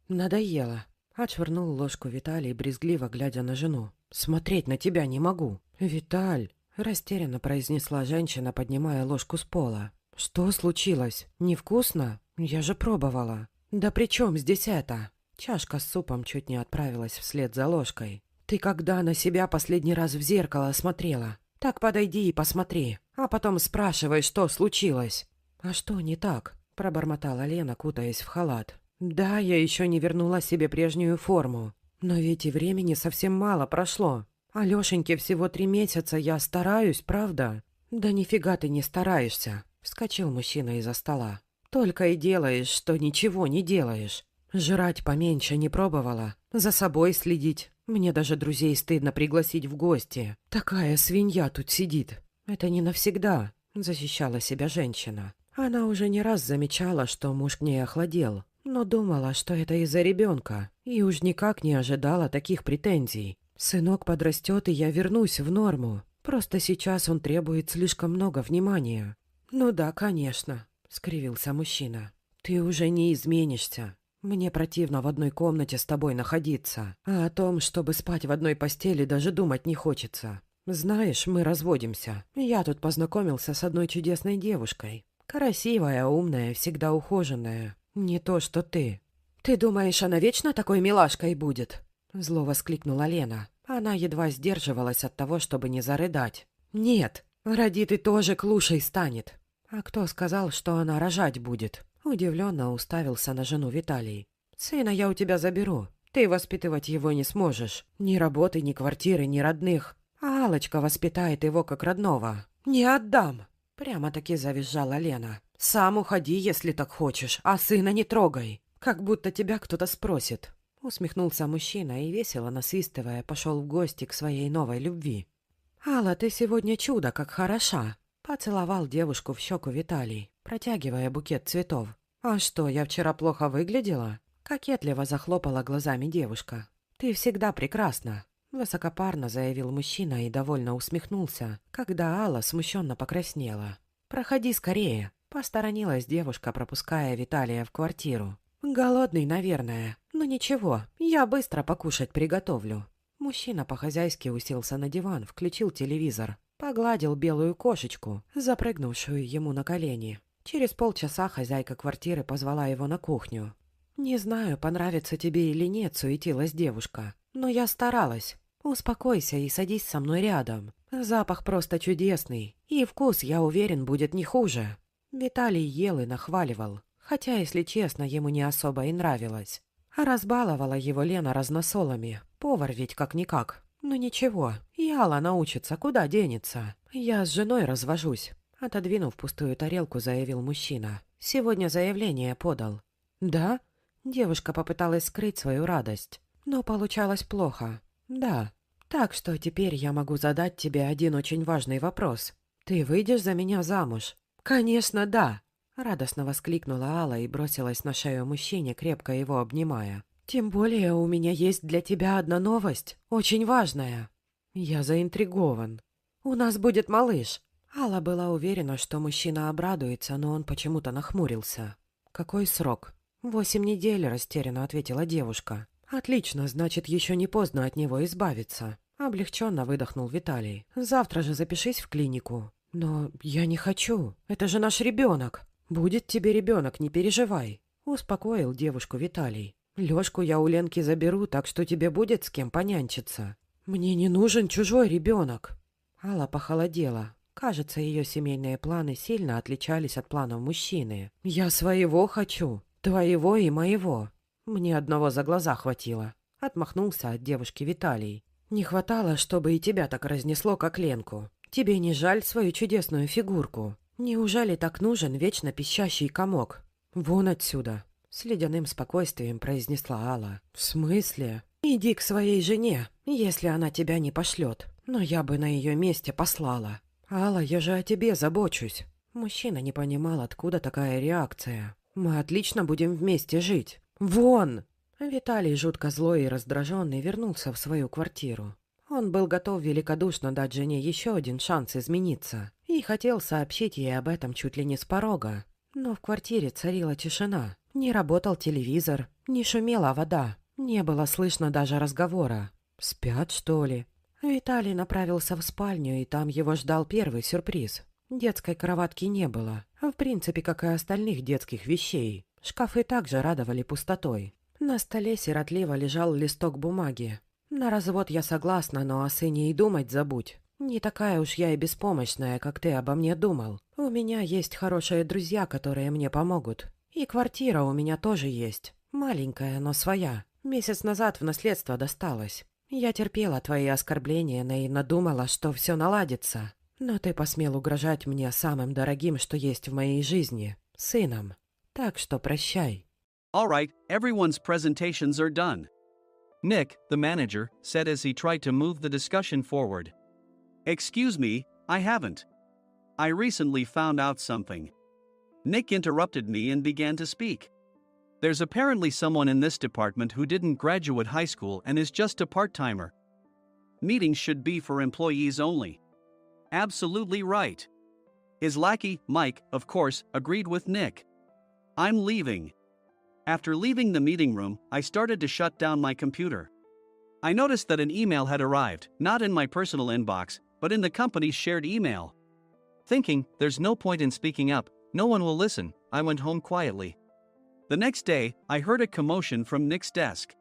«Надоело». Отшвырнул ложку Виталий, брезгливо глядя на жену. «Смотреть на тебя не могу». «Виталь», — растерянно произнесла женщина, поднимая ложку с пола. «Что случилось? Невкусно? Я же пробовала». «Да при чем здесь это?» Чашка с супом чуть не отправилась вслед за ложкой. «Ты когда на себя последний раз в зеркало смотрела? Так подойди и посмотри, а потом спрашивай, что случилось». «А что не так?» — пробормотала Лена, кутаясь в халат. «Да, я еще не вернула себе прежнюю форму. Но ведь и времени совсем мало прошло. Алешеньке всего 3 месяца, я стараюсь, правда?» «Да нифига ты не стараешься», — вскочил мужчина из-за стола. «Только и делаешь, что ничего не делаешь. Жрать поменьше не пробовала, за собой следить. Мне даже друзей стыдно пригласить в гости. Такая свинья тут сидит. Это не навсегда», — защищала себя женщина. Она уже не раз замечала, что муж к ней охладел, но думала, что это из-за ребенка, и уж никак не ожидала таких претензий. «Сынок подрастет, и я вернусь в норму. Просто сейчас он требует слишком много внимания». «Ну да, конечно», — скривился мужчина. «Ты уже не изменишься. Мне противно в одной комнате с тобой находиться, а о том, чтобы спать в одной постели, даже думать не хочется. Знаешь, мы разводимся. Я тут познакомился с одной чудесной девушкой. Красивая, умная, всегда ухоженная. Не то, что ты». «Ты думаешь, она вечно такой милашкой будет?» Зло воскликнула Лена. Она едва сдерживалась от того, чтобы не зарыдать. «Нет, родит и тоже клушей станет». «А кто сказал, что она рожать будет?» Удивленно уставился на жену Виталий. «Сына я у тебя заберу. Ты воспитывать его не сможешь. Ни работы, ни квартиры, ни родных. А Аллочка воспитает его как родного». «Не отдам!» Прямо-таки завизжала Лена. «Сам уходи, если так хочешь, а сына не трогай. Как будто тебя кто-то спросит». Усмехнулся мужчина и, весело насвистывая, пошел в гости к своей новой любви. «Алла, ты сегодня чудо, как хороша!» Поцеловал девушку в щеку Виталий, протягивая букет цветов. «А что, я вчера плохо выглядела?» Кокетливо захлопала глазами девушка. «Ты всегда прекрасна!» Высокопарно заявил мужчина и довольно усмехнулся, когда Алла смущенно покраснела. «Проходи скорее!» Посторонилась девушка, пропуская Виталия в квартиру. «Голодный, наверное. Но ничего, я быстро покушать приготовлю». Мужчина по-хозяйски уселся на диван, включил телевизор, погладил белую кошечку, запрыгнувшую ему на колени. Через полчаса хозяйка квартиры позвала его на кухню. «Не знаю, понравится тебе или нет», — суетилась девушка. «Но я старалась. Успокойся и садись со мной рядом. Запах просто чудесный, и вкус, я уверен, будет не хуже». Виталий ел и нахваливал, хотя, если честно, ему не особо и нравилось. А разбаловала его Лена разносолами. Повар ведь как-никак. Ну ничего, и Алла научится, куда денется. Я с женой развожусь. Отодвинув пустую тарелку, заявил мужчина. Сегодня заявление подал. «Да?» Девушка попыталась скрыть свою радость, но получалось плохо. «Да. Так что теперь я могу задать тебе один очень важный вопрос. Ты выйдешь за меня замуж?» «Конечно, да!» Радостно воскликнула Алла и бросилась на шею мужчине, крепко его обнимая. «Тем более у меня есть для тебя одна новость, очень важная». Я заинтригован. «У нас будет малыш». Алла была уверена, что мужчина обрадуется, но он почему-то нахмурился. «Какой срок?» 8 недель», — растерянно ответила девушка. «Отлично, значит, еще не поздно от него избавиться». Облегченно выдохнул Виталий. «Завтра же запишись в клинику». «Но я не хочу. Это же наш ребенок». «Будет тебе ребенок, не переживай», — успокоил девушку Виталий. «Лешку я у Ленки заберу, так что тебе будет с кем понянчиться». «Мне не нужен чужой ребенок». Алла похолодела. Кажется, ее семейные планы сильно отличались от планов мужчины. «Я своего хочу. Твоего и моего». «Мне одного за глаза хватило», — отмахнулся от девушки Виталий. «Не хватало, чтобы и тебя так разнесло, как Ленку. Тебе не жаль свою чудесную фигурку? Неужели так нужен вечно пищащий комок? Вон отсюда!» С ледяным спокойствием произнесла Алла. «В смысле?» «Иди к своей жене, если она тебя не пошлет. Но я бы на ее месте послала». «Алла, я же о тебе забочусь». Мужчина не понимал, откуда такая реакция. «Мы отлично будем вместе жить. Вон!» Виталий, жутко злой и раздраженный, вернулся в свою квартиру. Он был готов великодушно дать жене еще один шанс измениться и хотел сообщить ей об этом чуть ли не с порога. Но в квартире царила тишина. Не работал телевизор, не шумела вода, не было слышно даже разговора. Спят, что ли? Виталий направился в спальню, и там его ждал первый сюрприз. Детской кроватки не было, в принципе, как и остальных детских вещей. Шкафы также радовали пустотой. На столе сиротливо лежал листок бумаги. На развод я согласна, но о сыне и думать забудь. Не такая уж я и беспомощная, как ты обо мне думал. У меня есть хорошие друзья, которые мне помогут. И квартира у меня тоже есть. Маленькая, но своя. Месяц назад в наследство досталась. Я терпела твои оскорбления, наивно думала, что все наладится. Но ты посмел угрожать мне самым дорогим, что есть в моей жизни – сыном. Так что прощай. All right, everyone's presentations are done. Nick, the manager, said as he tried to move the discussion forward. Excuse me, I haven't. I recently found out something. Nick interrupted me and began to speak. There's apparently someone in this department who didn't graduate high school and is just a part-timer. Meetings should be for employees only. Absolutely right. His lackey, Mike, of course, agreed with Nick. I'm leaving. After leaving the meeting room, I started to shut down my computer. I noticed that an email had arrived, not in my personal inbox, but in the company's shared email. Thinking, there's no point in speaking up, no one will listen, I went home quietly. The next day, I heard a commotion from Nick's desk.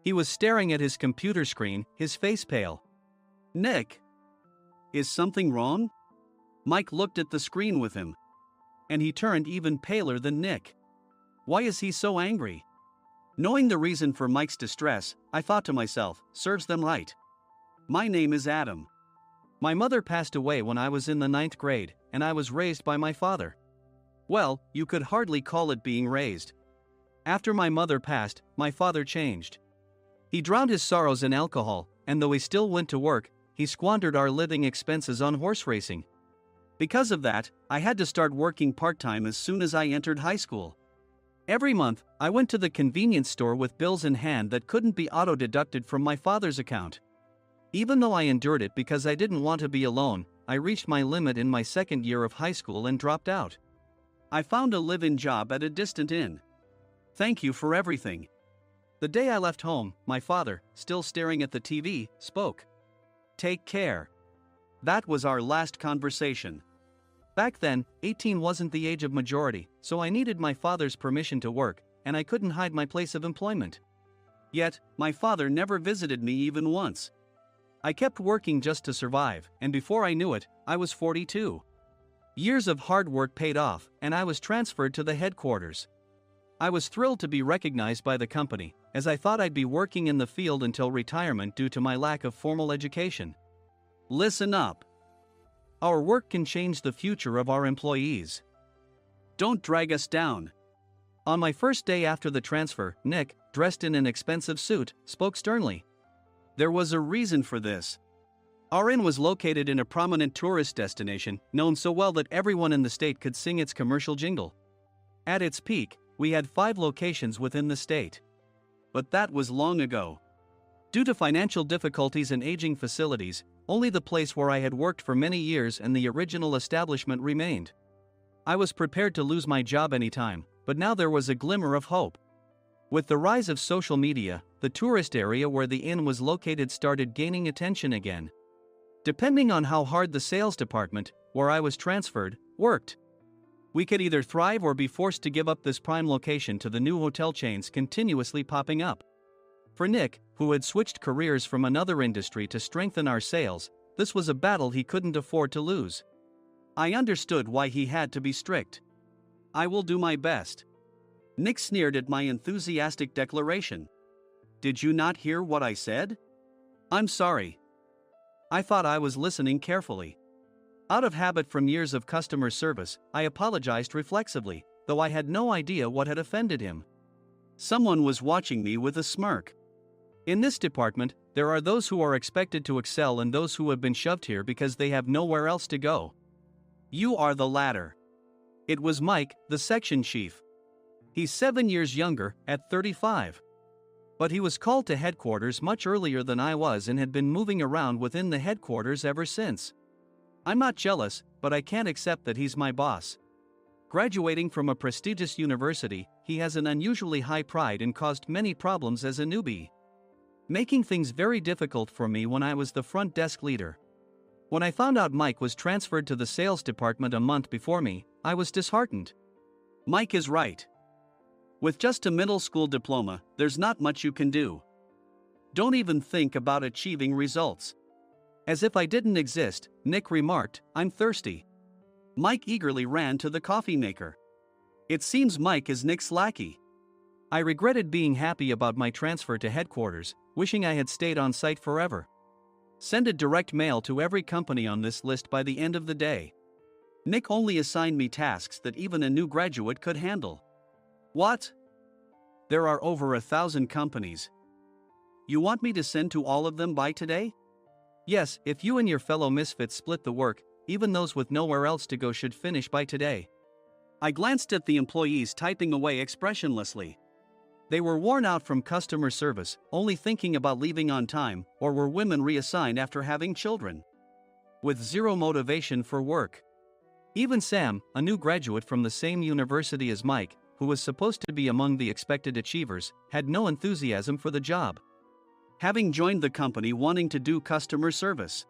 He was staring at his computer screen, his face pale. Nick! Is something wrong? Mike looked at the screen with him. And he turned even paler than Nick. Why is he so angry? Knowing the reason for Mike's distress, I thought to myself, serves them right. My name is Adam. My mother passed away when I was in the 9th grade, and I was raised by my father. Well, you could hardly call it being raised. After my mother passed, my father changed. He drowned his sorrows in alcohol, and though he still went to work, he squandered our living expenses on horse racing. Because of that, I had to start working part-time as soon as I entered high school. Every month, I went to the convenience store with bills in hand that couldn't be auto-deducted from my father's account. Even though I endured it because I didn't want to be alone, I reached my limit in my second year of high school and dropped out. I found a live-in job at a distant inn. Thank you for everything. The day I left home, my father, still staring at the TV, spoke. Take care. That was our last conversation. Back then, 18 wasn't the age of majority, so I needed my father's permission to work, and I couldn't hide my place of employment. Yet, my father never visited me even once. I kept working just to survive, and before I knew it, I was 42. Years of hard work paid off, and I was transferred to the headquarters. I was thrilled to be recognized by the company, as I thought I'd be working in the field until retirement due to my lack of formal education. Listen up. Our work can change the future of our employees. Don't drag us down. On my first day after the transfer, Nick, dressed in an expensive suit, spoke sternly. There was a reason for this. Our inn was located in a prominent tourist destination, known so well that everyone in the state could sing its commercial jingle. At its peak, we had 5 locations within the state. But that was long ago. Due to financial difficulties and aging facilities, only the place where I had worked for many years and the original establishment remained. I was prepared to lose my job anytime, but now there was a glimmer of hope. With the rise of social media, the tourist area where the inn was located started gaining attention again. Depending on how hard the sales department, where I was transferred, worked. We could either thrive or be forced to give up this prime location to the new hotel chains continuously popping up. For Nick, who had switched careers from another industry to strengthen our sales, this was a battle he couldn't afford to lose. I understood why he had to be strict. I will do my best. Nick sneered at my enthusiastic declaration. Did you not hear what I said? I'm sorry. I thought I was listening carefully. Out of habit from years of customer service, I apologized reflexively, though I had no idea what had offended him. Someone was watching me with a smirk. In this department, there are those who are expected to excel and those who have been shoved here because they have nowhere else to go. You are the latter. It was Mike, the section chief. He's 7 years younger, at 35. But he was called to headquarters much earlier than I was and had been moving around within the headquarters ever since. I'm not jealous, but I can't accept that he's my boss. Graduating from a prestigious university, he has an unusually high pride and caused many problems as a newbie, making things very difficult for me when I was the front desk leader. When I found out Mike was transferred to the sales department a month before me, I was disheartened. Mike is right. With just a middle school diploma, there's not much you can do. Don't even think about achieving results. As if I didn't exist, Nick remarked, "I'm thirsty." Mike eagerly ran to the coffee maker. It seems Mike is Nick's lackey. I regretted being happy about my transfer to headquarters, wishing I had stayed on site forever. Send a direct mail to every company on this list by the end of the day. Nick only assigned me tasks that even a new graduate could handle. What? There are over 1,000 companies. You want me to send to all of them by today? Yes, if you and your fellow misfits split the work, even those with nowhere else to go should finish by today. I glanced at the employees typing away expressionlessly. They were worn out from customer service, only thinking about leaving on time, or were women reassigned after having children, with zero motivation for work. Even Sam, a new graduate from the same university as Mike, who was supposed to be among the expected achievers, had no enthusiasm for the job, having joined the company wanting to do customer service.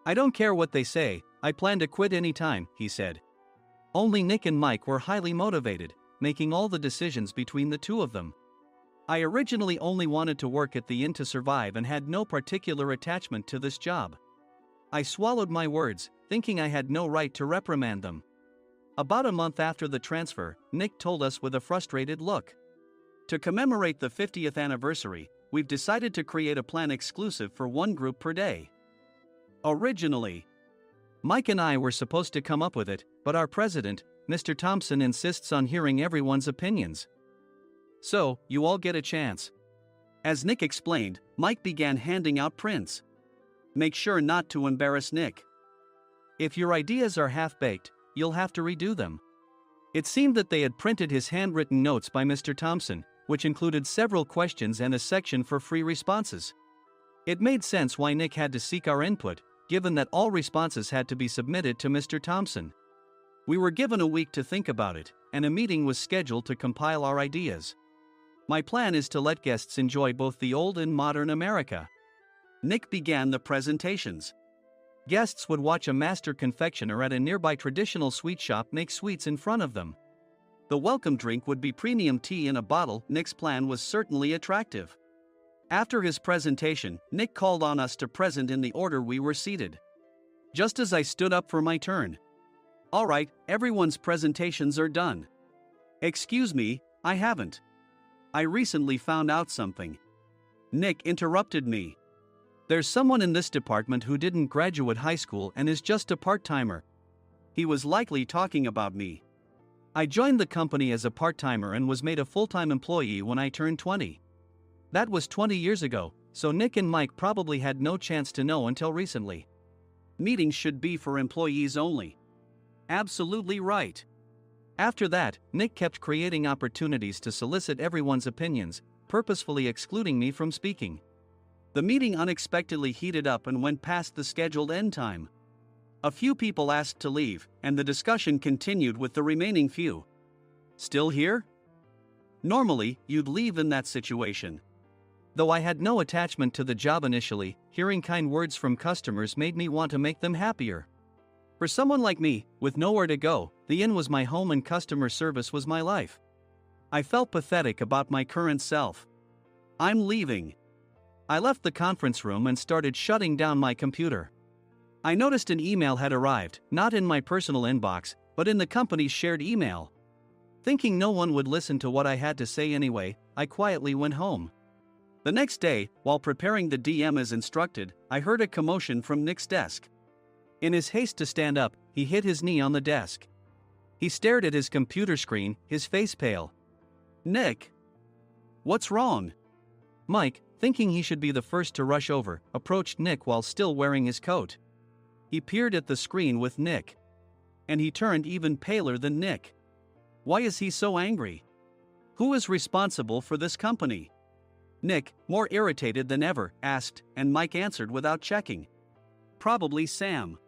"I don't care what they say, I plan to quit anytime," he said. Only Nick and Mike were highly motivated, making all the decisions between the two of them. I originally only wanted to work at the inn to survive and had no particular attachment to this job. I swallowed my words, thinking I had no right to reprimand them. About a month after the transfer, Nick told us with a frustrated look, "To commemorate the 50th anniversary, we've decided to create a plan exclusive for one group per day." Originally, Mike and I were supposed to come up with it, but our president, Mr. Thompson, insists on hearing everyone's opinions. "So, you all get a chance." As Nick explained, Mike began handing out prints. "Make sure not to embarrass Nick. If your ideas are half-baked, you'll have to redo them." It seemed that they had printed his handwritten notes by Mr. Thompson, which included several questions and a section for free responses. It made sense why Nick had to seek our input, given that all responses had to be submitted to Mr. Thompson. We were given a week to think about it, and a meeting was scheduled to compile our ideas. My plan is to let guests enjoy both the old and modern America. Nick began the presentations. Guests would watch a master confectioner at a nearby traditional sweet shop make sweets in front of them. The welcome drink would be premium tea in a bottle. Nick's plan was certainly attractive. After his presentation, Nick called on us to present in the order we were seated. Just as I stood up for my turn. "All right, everyone's presentations are done." "Excuse me, I haven't. I recently found out something." Nick interrupted me. "There's someone in this department who didn't graduate high school and is just a part-timer." He was likely talking about me. I joined the company as a part-timer and was made a full-time employee when I turned 20. That was 20 years ago, so Nick and Mike probably had no chance to know until recently. Meetings should be for employees only. Absolutely right. After that, Nick kept creating opportunities to solicit everyone's opinions, purposefully excluding me from speaking. The meeting unexpectedly heated up and went past the scheduled end time. A few people asked to leave, and the discussion continued with the remaining few. "Still here?" Normally, you'd leave in that situation. Though I had no attachment to the job initially, hearing kind words from customers made me want to make them happier. For someone like me, with nowhere to go, the inn was my home and customer service was my life. I felt pathetic about my current self. "I'm leaving." I left the conference room and started shutting down my computer. I noticed an email had arrived, not in my personal inbox, but in the company's shared email. Thinking no one would listen to what I had to say anyway, I quietly went home. The next day, while preparing the DM as instructed, I heard a commotion from Nick's desk. In his haste to stand up, he hit his knee on the desk. He stared at his computer screen, his face pale. "Nick! What's wrong?" Mike, thinking he should be the first to rush over, approached Nick while still wearing his coat. He peered at the screen with Nick. And he turned even paler than Nick. Why is he so angry? Who is responsible for this company? Nick, more irritated than ever, asked, and Mike answered without checking. "Probably Sam."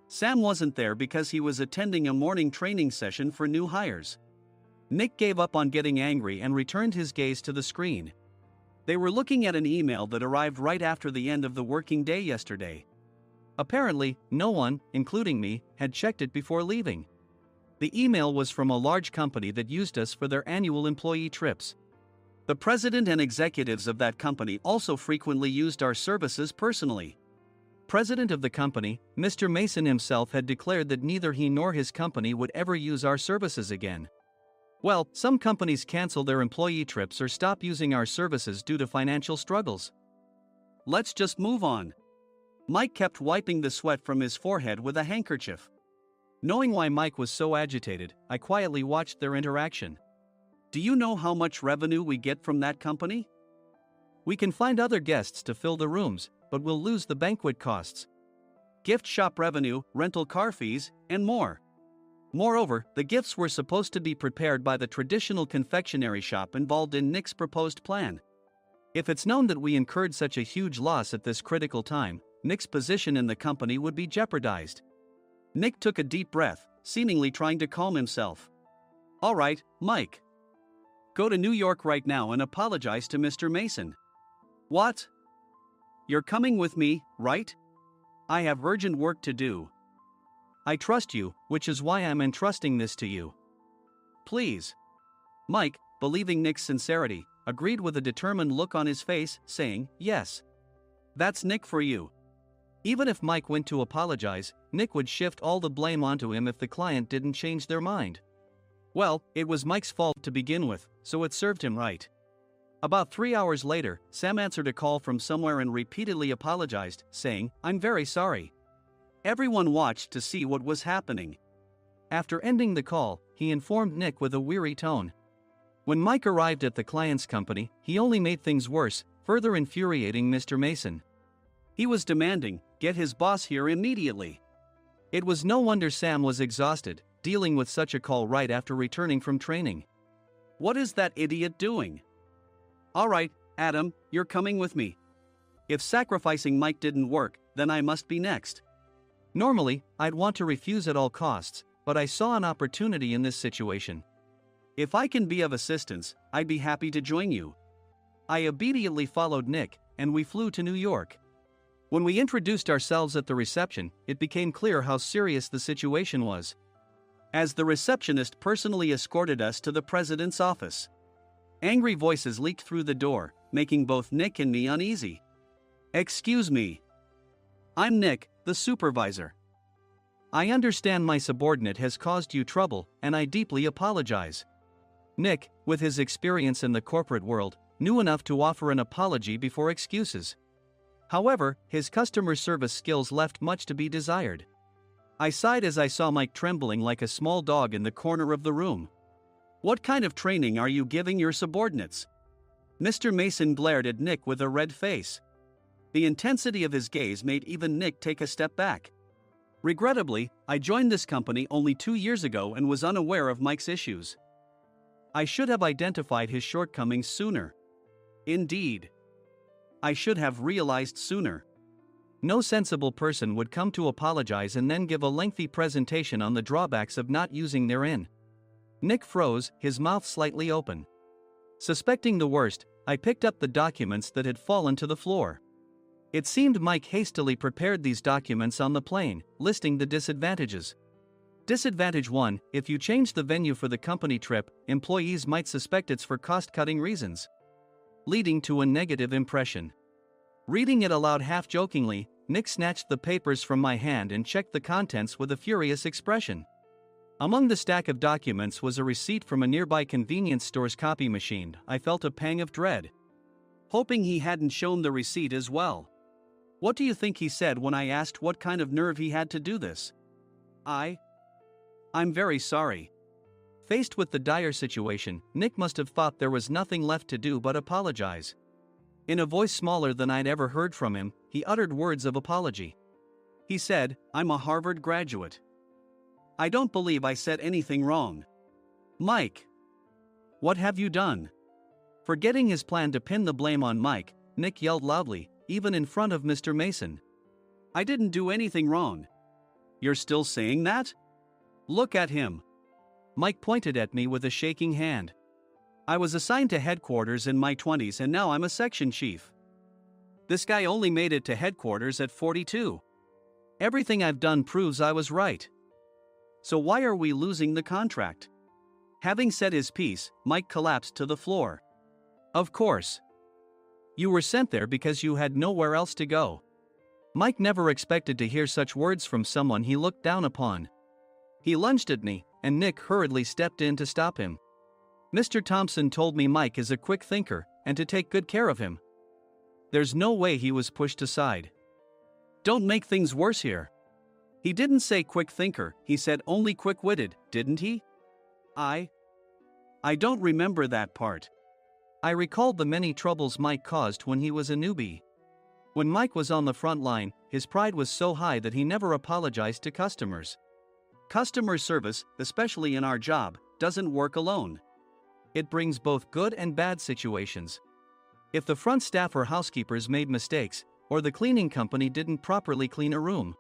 Sam wasn't there because he was attending a morning training session for new hires. Nick gave up on getting angry and returned his gaze to the screen. They were looking at an email that arrived right after the end of the working day yesterday. Apparently, no one, including me, had checked it before leaving. The email was from a large company that used us for their annual employee trips. The president and executives of that company also frequently used our services personally. President of the company, Mr. Mason himself, had declared that neither he nor his company would ever use our services again. Well, some companies cancel their employee trips or stop using our services due to financial struggles. Let's just move on. Mike kept wiping the sweat from his forehead with a handkerchief. Knowing why Mike was so agitated, I quietly watched their interaction. Do you know how much revenue we get from that company? We can find other guests to fill the rooms, but we'll lose the banquet costs, gift shop revenue, rental car fees, and more. Moreover, the gifts were supposed to be prepared by the traditional confectionery shop involved in Nick's proposed plan. If it's known that we incurred such a huge loss at this critical time, Nick's position in the company would be jeopardized. Nick took a deep breath, seemingly trying to calm himself. All right, Mike. Go to New York right now and apologize to Mr. Mason. What? You're coming with me, right? I have urgent work to do. I trust you, which is why I'm entrusting this to you. Please. Mike, believing Nick's sincerity, agreed with a determined look on his face, saying, yes. That's Nick for you. Even if Mike went to apologize, Nick would shift all the blame onto him if the client didn't change their mind. Well, it was Mike's fault to begin with, so it served him right. About 3 hours later, Sam answered a call from somewhere and repeatedly apologized, saying, I'm very sorry. Everyone watched to see what was happening. After ending the call, he informed Nick with a weary tone. When Mike arrived at the client's company, he only made things worse, further infuriating Mr. Mason. He was demanding, get his boss here immediately. It was no wonder Sam was exhausted, dealing with such a call right after returning from training. What is that idiot doing? All right, Adam, you're coming with me. If sacrificing Mike didn't work, then I must be next. Normally, I'd want to refuse at all costs, but I saw an opportunity in this situation. If I can be of assistance, I'd be happy to join you. I immediately followed Nick, and we flew to New York. When we introduced ourselves at the reception, it became clear how serious the situation was, as the receptionist personally escorted us to the president's office. Angry voices leaked through the door, making both Nick and me uneasy. Excuse me. I'm Nick, the supervisor. I understand my subordinate has caused you trouble, and I deeply apologize. Nick, with his experience in the corporate world, knew enough to offer an apology before excuses. However, his customer service skills left much to be desired. I sighed as I saw Mike trembling like a small dog in the corner of the room. What kind of training are you giving your subordinates? Mr. Mason glared at Nick with a red face. The intensity of his gaze made even Nick take a step back. Regrettably, I joined this company only 2 years ago and was unaware of Mike's issues. I should have identified his shortcomings sooner. Indeed. I should have realized sooner. No sensible person would come to apologize and then give a lengthy presentation on the drawbacks of not using their in. Nick froze, his mouth slightly open. Suspecting the worst, I picked up the documents that had fallen to the floor. It seemed Mike hastily prepared these documents on the plane, listing the disadvantages. Disadvantage 1: if you change the venue for the company trip, employees might suspect it's for cost-cutting reasons, leading to a negative impression. Reading it aloud half-jokingly, Nick snatched the papers from my hand and checked the contents with a furious expression. Among the stack of documents was a receipt from a nearby convenience store's copy machine. I felt a pang of dread, hoping he hadn't shown the receipt as well. What do you think he said when I asked what kind of nerve he had to do this? I'm very sorry. Faced with the dire situation, Nick must have thought there was nothing left to do but apologize. In a voice smaller than I'd ever heard from him, he uttered words of apology. He said, I'm a Harvard graduate. I don't believe I said anything wrong. Mike! What have you done? Forgetting his plan to pin the blame on Mike, Nick yelled loudly, even in front of Mr. Mason. I didn't do anything wrong. You're still saying that? Look at him. Mike pointed at me with a shaking hand. I was assigned to headquarters in my 20s and now I'm a section chief. This guy only made it to headquarters at 42. Everything I've done proves I was right. So why are we losing the contract? Having said his piece, Mike collapsed to the floor. Of course. You were sent there because you had nowhere else to go. Mike never expected to hear such words from someone he looked down upon. He lunged at me, and Nick hurriedly stepped in to stop him. Mr. Thompson told me Mike is a quick thinker, and to take good care of him. There's no way he was pushed aside. Don't make things worse here. He didn't say quick thinker, he said only quick-witted, didn't he? I don't remember that part. I recalled the many troubles Mike caused when he was a newbie. When Mike was on the front line, his pride was so high that he never apologized to customers. Customer service, especially in our job, doesn't work alone. It brings both good and bad situations. If the front staff or housekeepers made mistakes, or the cleaning company didn't properly clean a room,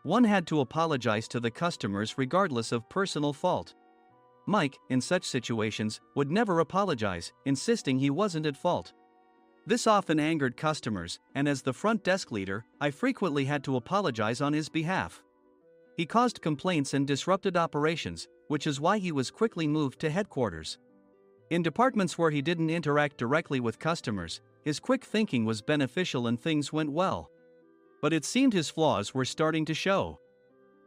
one had to apologize to the customers regardless of personal fault. Mike, in such situations, would never apologize, insisting he wasn't at fault. This often angered customers, and as the front desk leader, I frequently had to apologize on his behalf. He caused complaints and disrupted operations, which is why he was quickly moved to headquarters. In departments where he didn't interact directly with customers, his quick thinking was beneficial and things went well. But it seemed his flaws were starting to show.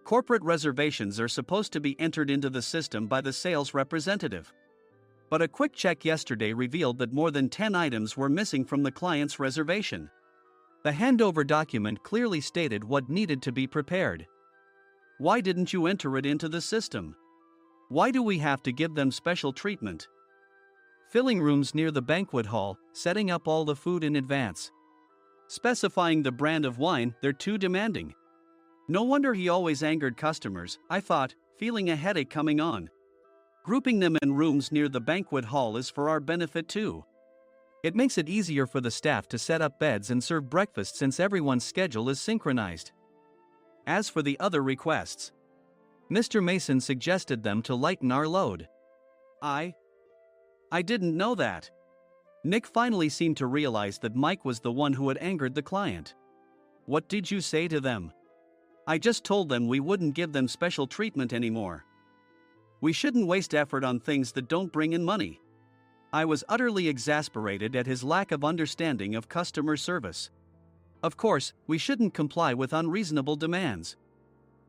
Corporate reservations are supposed to be entered into the system by the sales representative. But a quick check yesterday revealed that more than 10 items were missing from the client's reservation. The handover document clearly stated what needed to be prepared. Why didn't you enter it into the system? Why do we have to give them special treatment? Filling rooms near the banquet hall, setting up all the food in advance. Specifying the brand of wine, they're too demanding. No wonder he always angered customers, I thought, feeling a headache coming on. Grouping them in rooms near the banquet hall is for our benefit too. It makes it easier for the staff to set up beds and serve breakfast since everyone's schedule is synchronized. As for the other requests, Mr. Mason suggested them to lighten our load. I didn't know that. Nick finally seemed to realize that Mike was the one who had angered the client. What did you say to them? I just told them we wouldn't give them special treatment anymore. We shouldn't waste effort on things that don't bring in money. I was utterly exasperated at his lack of understanding of customer service. Of course, we shouldn't comply with unreasonable demands.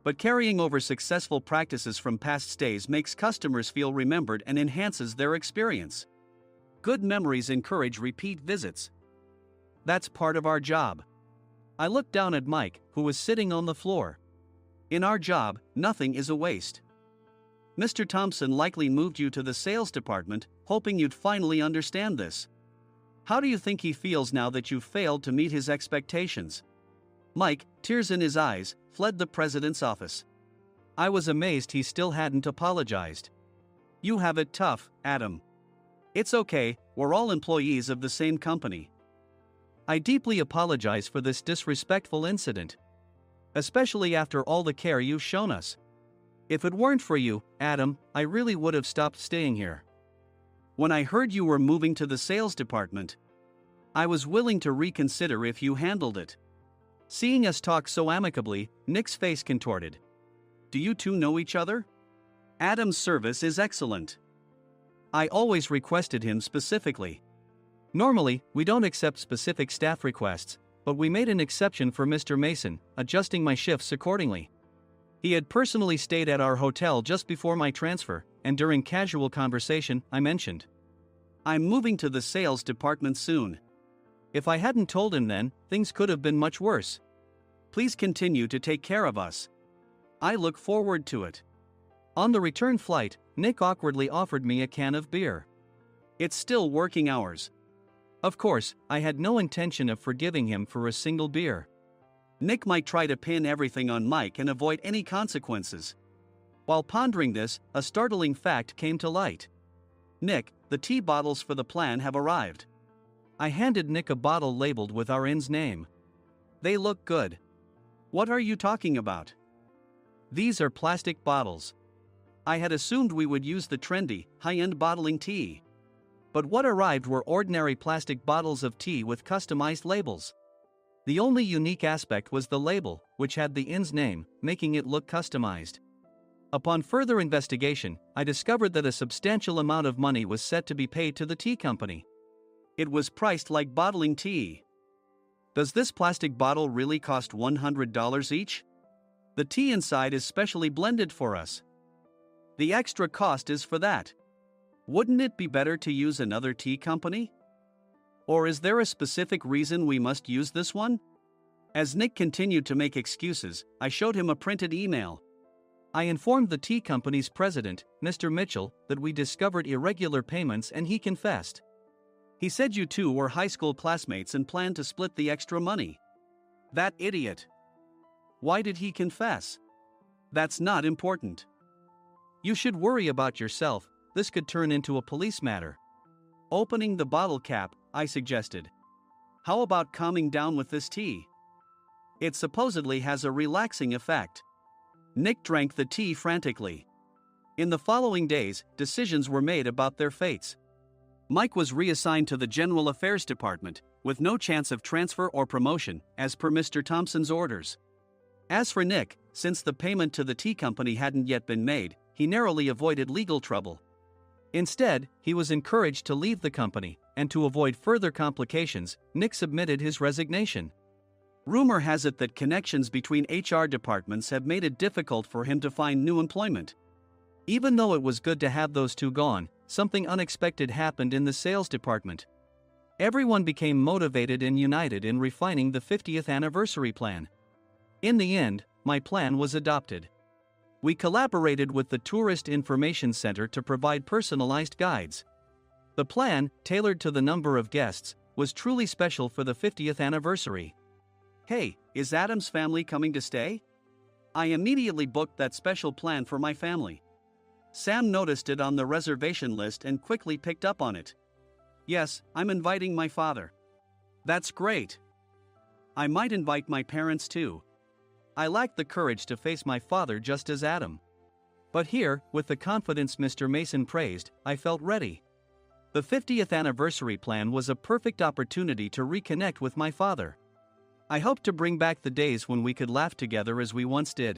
But carrying over successful practices from past stays makes customers feel remembered and enhances their experience. Good memories encourage repeat visits. That's part of our job. I looked down at Mike, who was sitting on the floor. In our job, nothing is a waste. Mr. Thompson likely moved you to the sales department, hoping you'd finally understand this. How do you think he feels now that you've failed to meet his expectations? Mike, tears in his eyes, fled the president's office. I was amazed he still hadn't apologized. You have it tough, Adam. It's okay, we're all employees of the same company. I deeply apologize for this disrespectful incident. Especially after all the care you've shown us. If it weren't for you, Adam, I really would have stopped staying here. When I heard you were moving to the sales department, I was willing to reconsider if you handled it. Seeing us talk so amicably, Nick's face contorted. Do you two know each other? Adam's service is excellent. I always requested him specifically. Normally, we don't accept specific staff requests, but we made an exception for Mr. Mason, adjusting my shifts accordingly. He had personally stayed at our hotel just before my transfer, and during casual conversation, I mentioned, I'm moving to the sales department soon. If I hadn't told him then, things could have been much worse. Please continue to take care of us. I look forward to it. On the return flight, Nick awkwardly offered me a can of beer. It's still working hours. Of course, I had no intention of forgiving him for a single beer. Nick might try to pin everything on Mike and avoid any consequences. While pondering this, a startling fact came to light. Nick, the tea bottles for the plan have arrived. I handed Nick a bottle labeled with our inn's name. They look good. What are you talking about? These are plastic bottles. I had assumed we would use the trendy, high-end bottling tea. But what arrived were ordinary plastic bottles of tea with customized labels. The only unique aspect was the label, which had the inn's name, making it look customized. Upon further investigation, I discovered that a substantial amount of money was set to be paid to the tea company. It was priced like bottling tea. Does this plastic bottle really cost $100 each? The tea inside is specially blended for us. The extra cost is for that. Wouldn't it be better to use another tea company? Or is there a specific reason we must use this one? As Nick continued to make excuses, I showed him a printed email. I informed the tea company's president, Mr. Mitchell, that we discovered irregular payments and he confessed. He said you two were high school classmates and planned to split the extra money. That idiot. Why did he confess? That's not important. You should worry about yourself. This could turn into a police matter. Opening the bottle cap, I suggested. How about calming down with this tea? It supposedly has a relaxing effect. Nick drank the tea frantically. In the following days, decisions were made about their fates. Mike was reassigned to the General Affairs Department, with no chance of transfer or promotion, as per Mr. Thompson's orders. As for Nick, since the payment to the tea company hadn't yet been made, he narrowly avoided legal trouble. Instead, he was encouraged to leave the company, and to avoid further complications, Nick submitted his resignation. Rumor has it that connections between HR departments have made it difficult for him to find new employment. Even though it was good to have those two gone, something unexpected happened in the sales department. Everyone became motivated and united in refining the 50th anniversary plan. In the end, my plan was adopted. We collaborated with the Tourist Information Center to provide personalized guides. The plan, tailored to the number of guests, was truly special for the 50th anniversary. Hey, is Adam's family coming to stay? I immediately booked that special plan for my family. Sam noticed it on the reservation list and quickly picked up on it. Yes, I'm inviting my father. That's great. I might invite my parents too. I lacked the courage to face my father just as Adam. But here, with the confidence Mr. Mason praised, I felt ready. The 50th anniversary plan was a perfect opportunity to reconnect with my father. I hoped to bring back the days when we could laugh together as we once did.